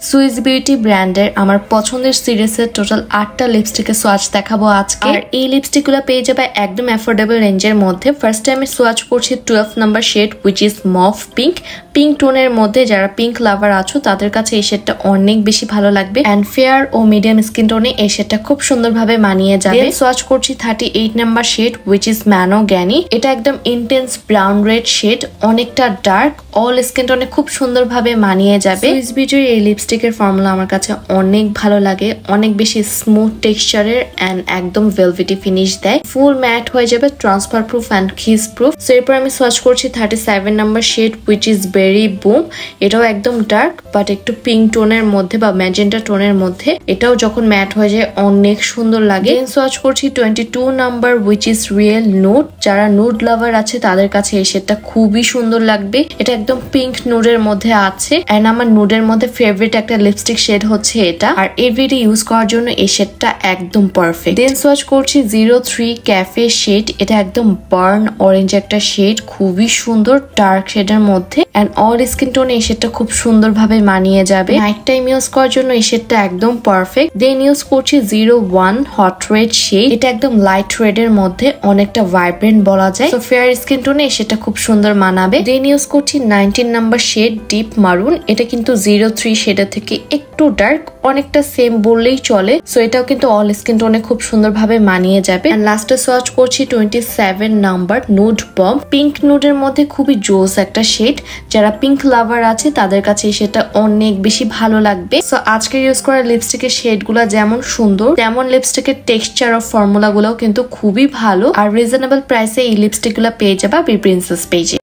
Swiss beauty ব্র্যান্ডের আমার পছন্দের সিরিজের টোটাল 8টা লিপস্টিকের সোয়াচ দেখাবো আজকে। আর এই লিপস্টিকগুলো পেয়ে যাবে একদম অ্যাফোর্ডেবল রেঞ্জের মধ্যে। ফার্স্ট টাইম আমি সোয়াচ করছি 12 number shade which is mauve pink. Pink টোনের মধ্যে যারা পিঙ্ক লাভার আছো তাদের কাছে এই শেডটা অনেক বেশি ভালো লাগবে। অ্যান্ড ফেয়ার ও মিডিয়াম স্কিন টোনে এই শেডটা খুব সুন্দরভাবে মানিয়ে যাবে। সোয়াচ করছি 38 number shade which is mahogany. এটা একদম ইন্টেন্স ব্রাউন রেড শেড, অনেকটা ডার্ক, অল স্কিন টোনে খুব সুন্দরভাবে মানিয়ে যাবে। সুইস বিউটির এই লিপস্টিকের ফর্মুলা আমার কাছে অনেক ভালো লাগে, অনেক বেশি স্মুথ টেক্সচারের এন্ড একদম ভেলভেটি ফিনিশ দেয়। ফুল ম্যাট হয়ে যাবে, transfer proof and kiss proof. So এরপর আমি সোয়াচ করছি 37 number shade which is berry boom. এটাও একদম ডার্ক বাট একটু পিঙ্ক টোনের মধ্যে বা ম্যাজেন্টা টোনের মধ্যে। এটাও যখন ম্যাট হয়ে যায় অনেক সুন্দর লাগে। সোয়াচ করছি 22 number which is real nude. যারা নুড লাভার আছে তাদের কাছে এই শেডটা খুবই সুন্দর লাগবে। এটা একদম পিঙ্ক নুডের মধ্যে আছে এন্ড আমার নুডের মধ্যে ফেভারিট একটা লিপস্টিক শেড হচ্ছে এটা। আর এভরিডে ইউজ করার জন্য এই শেডটা একদম পারফেক্ট। দেন সোয়াচ করছি 03 ক্যাফে শেড। এটা একদম বার্ন অরেঞ্জ একটা শেড, খুবই সুন্দর ডার্ক শেডের মধ্যে এন্ড অল স্কিন টোনে এই শেডটা খুব সুন্দর ভাবে মানিয়ে যাবে। নাইট টাইম ইউজ করার জন্য এই শেডটা একদম পারফেক্ট। দেন ইউজ করছি 01 হট রেড শেড। এটা একদম লাইট রেড এর মধ্যে, অনেকটা ভাইব্রেন্ট বলা যায়। তো ফেয়ার স্কিন টোনে এই শেডটা খুব সুন্দর মানাবে। দেন ইউজ করছি 19 নাম্বার শেড ডিপ মারুন। এটা কিন্তু 03 শেডের থেকে একটু ডার্ক, অনেকটা সেম বললেই চলে। সো এটাও কিন্তু অল স্কিন টোনে খুব সুন্দরভাবে মানিয়ে যাবে। এন্ড লাস্টে সোয়াচ করছি 27 নাম্বার নুড বম। পিঙ্ক নুডের মধ্যে খুবই জোস একটা শেড। যারা পিঙ্ক লাভার আছে তাদের কাছে সেটা অনেক বেশি ভালো লাগবে। সো আজকে ইউজ করা লিপস্টিকের শেড গুলা যেমন সুন্দর, তেমন লিপস্টিকের টেক্সচার অফ ফর্মুলা গুলাও কিন্তু খুবই ভালো। আর রিজনেবল প্রাইসে এই লিপস্টিক গুলা পেয়ে যাবা বি প্রিন্সেস পেজে।